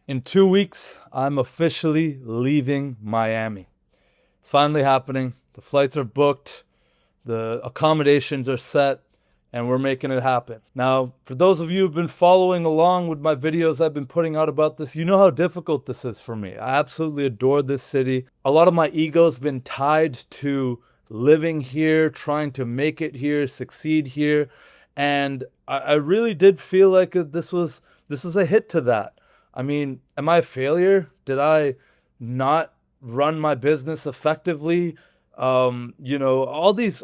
In 2 weeks, I'm officially leaving Miami. It's finally happening. The flights are booked, the accommodations are set, and we're making it happen. Now, for those of you who've been following along with my videos I've been putting out about this, you know how difficult this is for me. I absolutely adore this city. A lot of my ego's been tied to living here, trying to make it here, succeed here, and I really did feel like this was a hit to that. I mean, am I a failure? Did I not run my business effectively? All these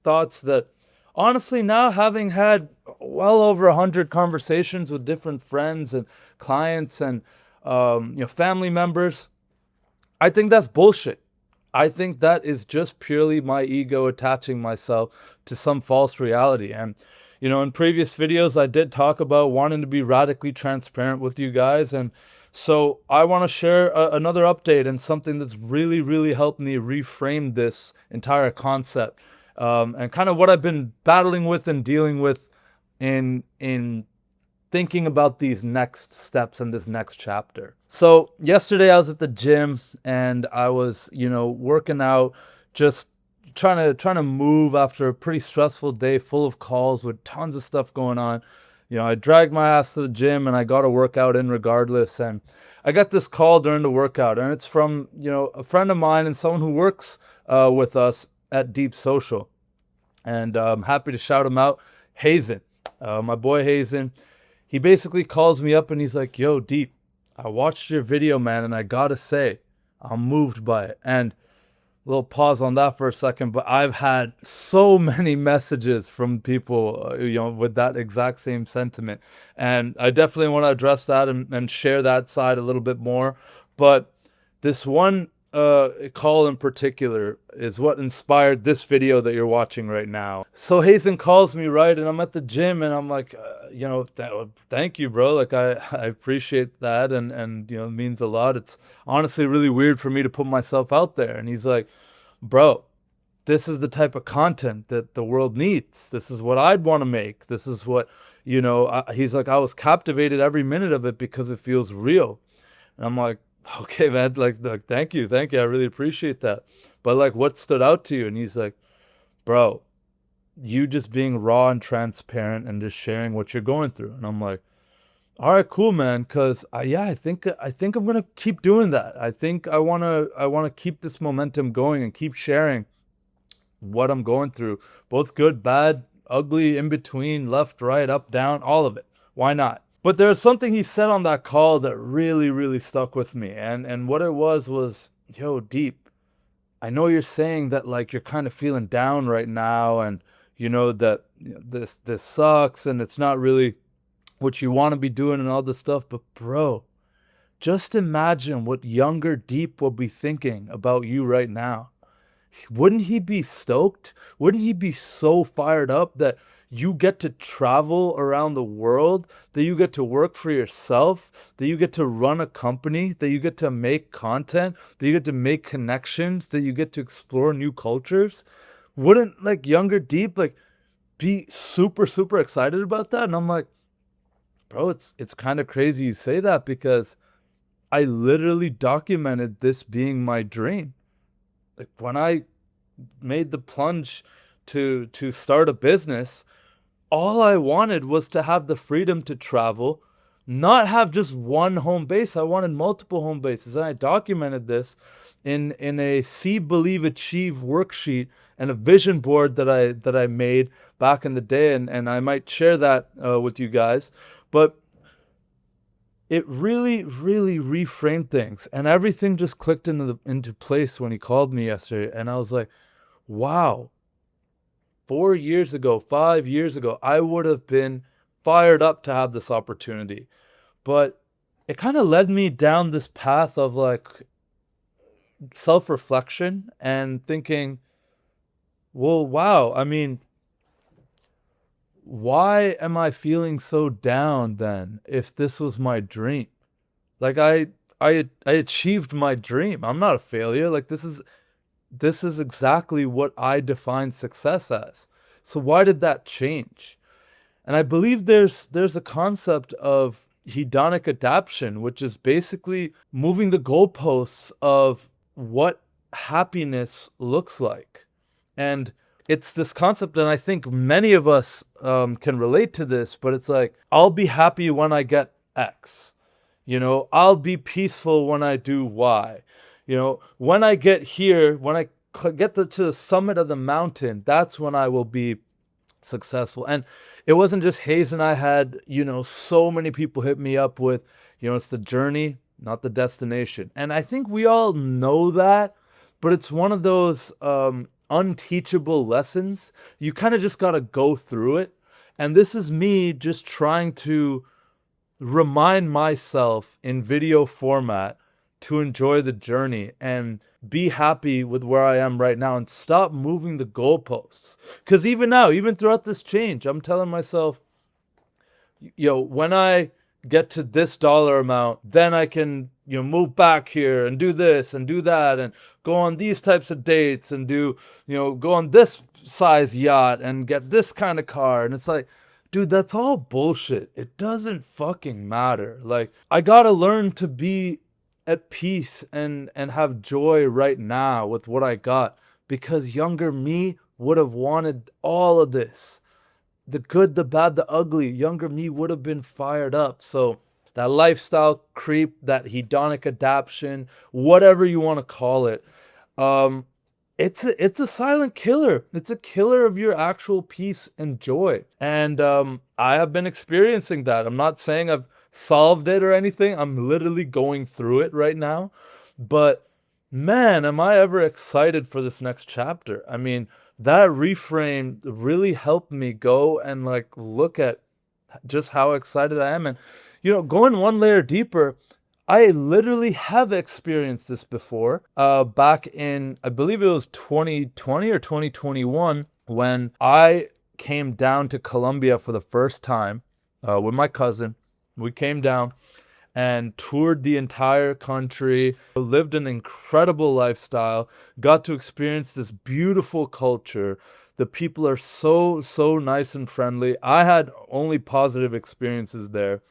thoughts that honestly now, having had well over 100 conversations with different friends and clients and family members, I think that's bullshit. I think that is just purely my ego attaching myself to some false reality. And, in previous videos, I did talk about wanting to be radically transparent with you guys. And so I want to share another update and something that's really, really helped me reframe this entire concept, and kind of what I've been battling with and dealing with in thinking about these next steps in this next chapter. So yesterday I was at the gym and I was, working out, just trying to move after a pretty stressful day full of calls with tons of stuff going on. I dragged my ass to the gym and I got a workout in regardless. And I got this call during the workout, and it's from, a friend of mine and someone who works with us at Deep Social. And I'm happy to shout him out. Hazen, my boy Hazen. He basically calls me up and he's like, "Yo, Deep, I watched your video, man, and I gotta say, I'm moved by it." And a little pause on that for a second, but I've had so many messages from people, with that exact same sentiment. And I definitely want to address that and share that side a little bit more. But this one call in particular is what inspired this video that you're watching right now. So Hazen calls me, right, and I'm at the gym and I'm like, thank you, bro. Like I appreciate that, and it means a lot. It's honestly really weird for me to put myself out there. And he's like, "Bro, this is the type of content that the world needs. This is what I'd want to make. This is what, he's like, I was captivated every minute of it because it feels real." And I'm like, "Okay, man, like, thank you. I really appreciate that. But like, what stood out to you?" And he's like, "Bro, you just being raw and transparent and just sharing what you're going through." And I'm like, "All right, cool, man. Cause I think I'm gonna keep doing that. I think I wanna keep this momentum going and keep sharing what I'm going through, both good, bad, ugly, in between, left, right, up, down, all of it. Why not?" But there's something he said on that call that really, really stuck with me. And what it was, "Yo, Deep, I know you're saying that like you're kind of feeling down right now, and that this sucks and it's not really what you want to be doing and all this stuff, but bro, just imagine what younger Deep will be thinking about you right now. Wouldn't he be stoked? Wouldn't he be so fired up that you get to travel around the world, that you get to work for yourself, that you get to run a company, that you get to make content, that you get to make connections, that you get to explore new cultures? Wouldn't like younger Deep like be super, super excited about that?" And I'm like, "Bro, it's kind of crazy you say that, because I literally documented this being my dream. Like when I made the plunge to start a business, all I wanted was to have the freedom to travel, not have just one home base. I wanted multiple home bases. And I documented this in a see, believe, achieve worksheet and a vision board that I made back in the day, and I might share that with you guys. But it really, really reframed things, and everything just clicked into place when he called me yesterday. And I was like, wow, 4 years ago, 5 years ago, I would have been fired up to have this opportunity. But it kind of led me down this path of like self reflection and thinking, well, wow, I mean, why am I feeling so down then if this was my dream? Like I achieved my dream. I'm not a failure. Like this is exactly what I define success as. So why did that change? And I believe there's a concept of hedonic adaptation, which is basically moving the goalposts of what happiness looks like. And it's this concept, and I think many of us can relate to this, but it's like, I'll be happy when I get X. I'll be peaceful when I do Y. When I get here, when I get to the summit of the mountain, that's when I will be successful. And it wasn't just Hayes and I had, so many people hit me up with, it's the journey, not the destination. And I think we all know that, but it's one of those unteachable lessons. You kind of just got to go through it. And this is me just trying to remind myself in video format to enjoy the journey and be happy with where I am right now and stop moving the goalposts. Because even now, even throughout this change, I'm telling myself, when I get to this dollar amount, then I can, move back here and do this and do that and go on these types of dates and do, go on this size yacht and get this kind of car. And it's like, dude, that's all bullshit. It doesn't fucking matter. Like, I gotta learn to be at peace and have joy right now with what I got, because younger me would have wanted all of this. The good, the bad, the ugly. Younger me would have been fired up. So that lifestyle creep, that hedonic adaptation, whatever you want to call it, it's a silent killer. It's a killer of your actual peace and joy. And I have been experiencing that. I'm not saying I've solved it or anything. I'm literally going through it right now. But man, am I ever excited for this next chapter. I mean, that reframe really helped me go and look at just how excited I am. And, going one layer deeper, I literally have experienced this before, back in, I believe it was 2020 or 2021, when I came down to Colombia for the first time with my cousin. We came down and toured the entire country, lived an incredible lifestyle, got to experience this beautiful culture. The people are so, so nice and friendly. I had only positive experiences there.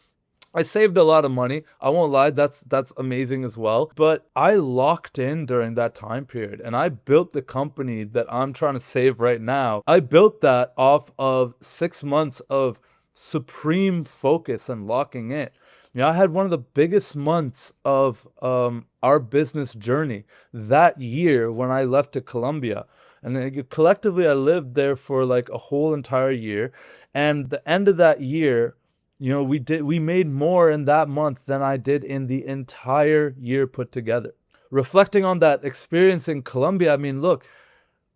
I saved a lot of money. I won't lie, that's amazing as well. But I locked in during that time period, and I built the company that I'm trying to save right now. I built that off of 6 months of supreme focus and locking in. I had one of the biggest months of our business journey that year when I left to Colombia. And collectively, I lived there for a whole entire year. And the end of that year, we made more in that month than I did in the entire year put together. Reflecting on that experience in Colombia, I mean, look,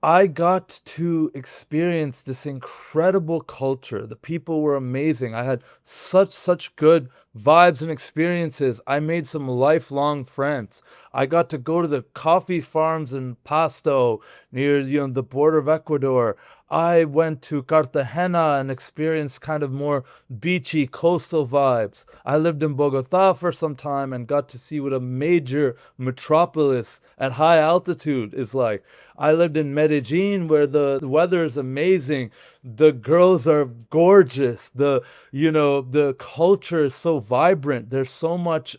I got to experience this incredible culture. The people were amazing. I had such good vibes and experiences. I made some lifelong friends. I got to go to the coffee farms in Pasto near, the border of Ecuador. I went to Cartagena and experienced kind of more beachy coastal vibes. I lived in Bogota for some time and got to see what a major metropolis at high altitude is like. I lived in Medellin, where the weather is amazing. The girls are gorgeous. The culture is so vibrant. There's so much,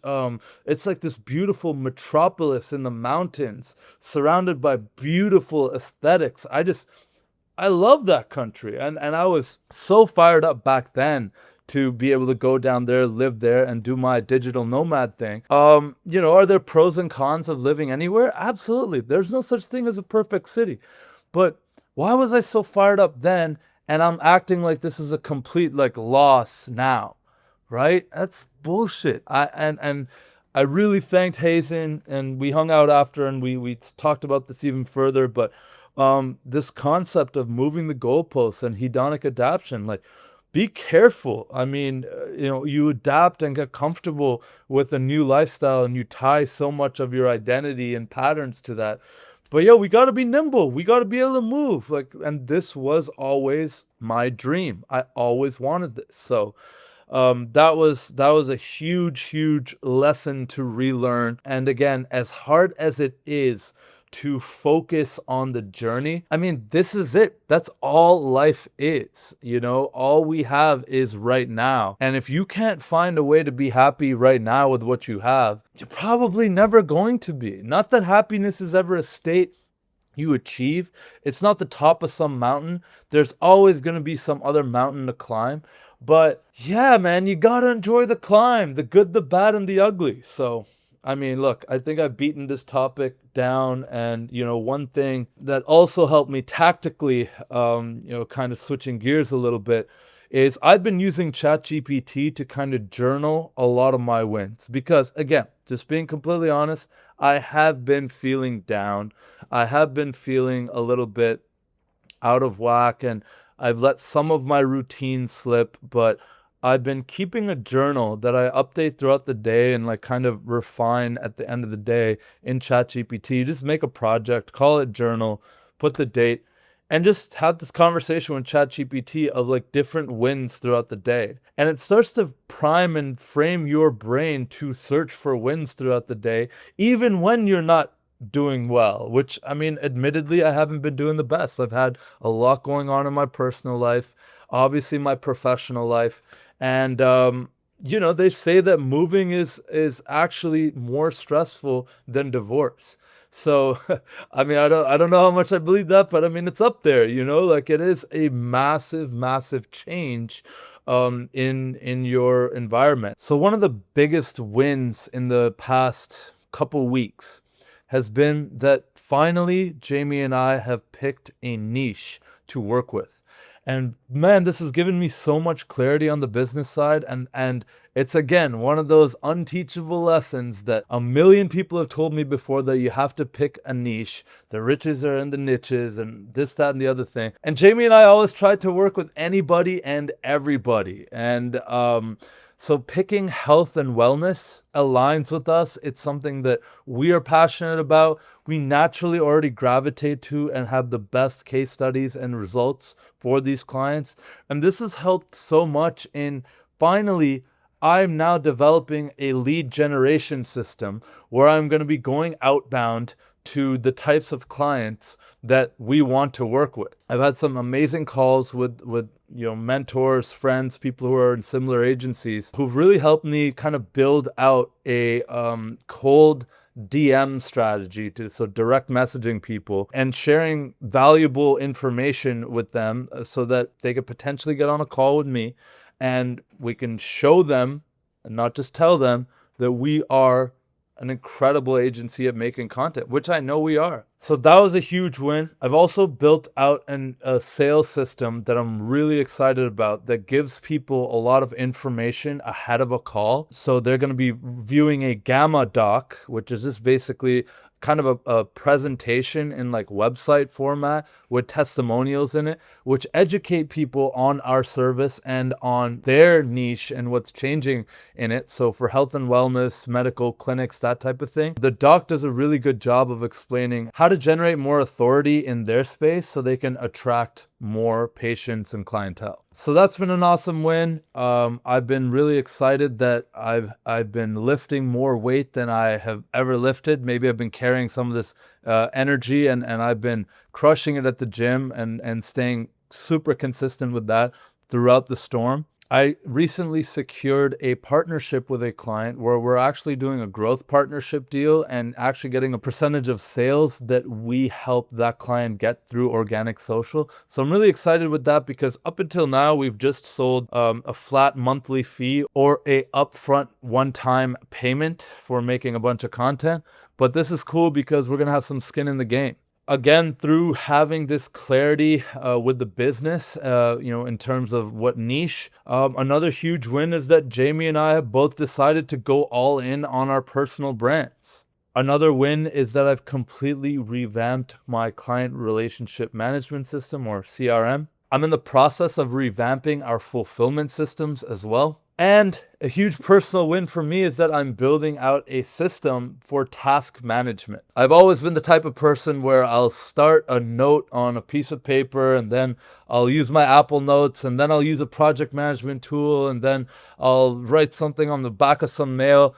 it's like this beautiful metropolis in the mountains, surrounded by beautiful aesthetics. I love that country. And I was so fired up back then to be able to go down there, live there, and do my digital nomad thing. Are there pros and cons of living anywhere? Absolutely. There's no such thing as a perfect city. But why was I so fired up then, and I'm acting like this is a complete loss now, right? That's bullshit. I really thanked Hazen, and we hung out after, and we talked about this even further. But this concept of moving the goalposts and hedonic adaptation, be careful. I mean, you adapt and get comfortable with a new lifestyle, and you tie so much of your identity and patterns to that. But we got to be nimble. We got to be able to move. And this was always my dream. I always wanted this. So that was a huge lesson to relearn. And again, as hard as it is to focus on the journey. I mean, this is it. That's all life is. All we have is right now. And if you can't find a way to be happy right now with what you have, you're probably never going to be. Not that happiness is ever a state you achieve. It's not the top of some mountain. There's always going to be some other mountain to climb. But yeah, man, you got to enjoy the climb, the good, the bad, and the ugly. So, I mean, look, I think I've beaten this topic down. And, one thing that also helped me tactically, kind of switching gears a little bit, is I've been using ChatGPT to kind of journal a lot of my wins. Because, again, just being completely honest, I have been feeling down. I have been feeling a little bit out of whack, and I've let some of my routine slip, but I've been keeping a journal that I update throughout the day and like kind of refine at the end of the day in ChatGPT. Just make a project, call it journal, put the date, and just have this conversation with ChatGPT of like different wins throughout the day. And it starts to prime and frame your brain to search for wins throughout the day, even when you're not doing well, which, I mean, admittedly, I haven't been doing the best. I've had a lot going on in my personal life, obviously my professional life. And, they say that moving is actually more stressful than divorce. So, I mean, I don't know how much I believe that, but I mean, it's up there, like it is a massive, massive change in your environment. So one of the biggest wins in the past couple weeks has been that finally Jamie and I have picked a niche to work with. And man, this has given me so much clarity on the business side. And it's, again, one of those unteachable lessons that a million people have told me before, that you have to pick a niche. The riches are in the niches and this, that, and the other thing. And Jamie and I always try to work with anybody and everybody. And so picking health and wellness aligns with us. It's something that we are passionate about. We naturally already gravitate to and have the best case studies and results for these clients. And this has helped so much in finally, I'm now developing a lead generation system where I'm going to be going outbound to the types of clients that we want to work with. I've had some amazing calls with mentors, friends, people who are in similar agencies who've really helped me kind of build out a cold DM strategy so direct messaging people and sharing valuable information with them so that they could potentially get on a call with me and we can show them and not just tell them that we are an incredible agency at making content, which I know we are. So that was a huge win. I've also built out a sales system that I'm really excited about that gives people a lot of information ahead of a call. So they're going to be viewing a Gamma doc, which is just basically kind of a presentation in like website format with testimonials in it, which educate people on our service and on their niche and what's changing in it. So for health and wellness, medical clinics, that type of thing, the doc does a really good job of explaining how to generate more authority in their space so they can attract more patients and clientele. So that's been an awesome win. I've been really excited that I've been lifting more weight than I have ever lifted. Maybe I've been carrying some of this energy and I've been crushing it at the gym and staying super consistent with that throughout the storm. I recently secured a partnership with a client where we're actually doing a growth partnership deal and actually getting a percentage of sales that we help that client get through organic social. So I'm really excited with that because up until now, we've just sold a flat monthly fee or a upfront one-time payment for making a bunch of content. But this is cool because we're going to have some skin in the game. Again, through having this clarity with the business, in terms of what niche, another huge win is that Jamie and I have both decided to go all in on our personal brands. Another win is that I've completely revamped my client relationship management system, or CRM. I'm in the process of revamping our fulfillment systems as well. And a huge personal win for me is that I'm building out a system for task management. I've always been the type of person where I'll start a note on a piece of paper and then I'll use my Apple Notes and then I'll use a project management tool and then I'll write something on the back of some mail.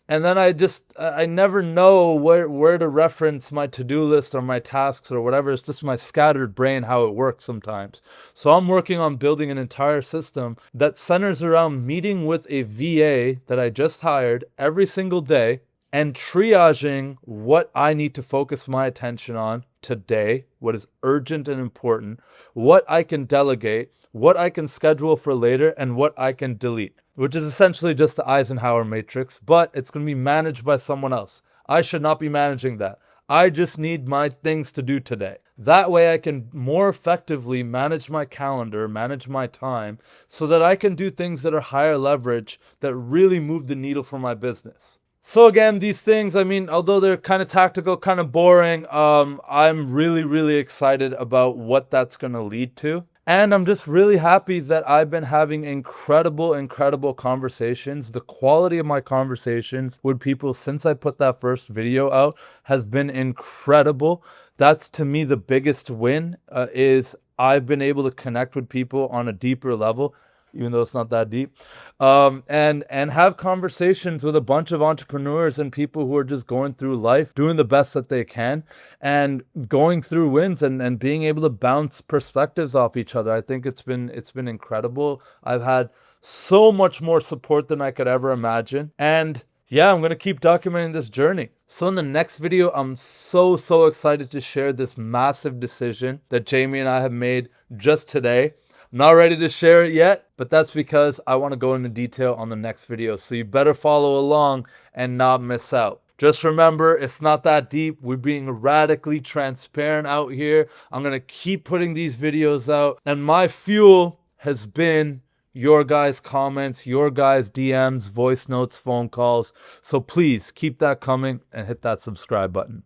And then I never know where to reference my to-do list or my tasks or whatever. It's just my scattered brain, how it works sometimes. So I'm working on building an entire system that centers around meeting with a VA that I just hired every single day and triaging what I need to focus my attention on today, what is urgent and important, what I can delegate, what I can schedule for later, and what I can delete, which is essentially just the Eisenhower matrix, but it's going to be managed by someone else. I should not be managing that. I just need my things to do today. That way I can more effectively manage my calendar, manage my time, so that I can do things that are higher leverage that really move the needle for my business. So again, these things, I mean, although they're kind of tactical, kind of boring, I'm really, really excited about what that's going to lead to. And I'm just really happy that I've been having incredible conversations. The quality of my conversations with people since I put that first video out has been incredible. That's to me the biggest win, is I've been able to connect with people on a deeper level, even though it's not that deep, and have conversations with a bunch of entrepreneurs and people who are just going through life, doing the best that they can, and going through wins and being able to bounce perspectives off each other. I think it's been incredible. I've had so much more support than I could ever imagine, and yeah, I'm going to keep documenting this journey. So in the next video, I'm so excited to share this massive decision that Jamie and I have made just today. Not ready to share it yet, but that's because I want to go into detail on the next video. So you better follow along and not miss out. Just remember, it's not that deep. We're being radically transparent out here. I'm going to keep putting these videos out. And my fuel has been your guys' comments, your guys' DMs, voice notes, phone calls. So please keep that coming and hit that subscribe button.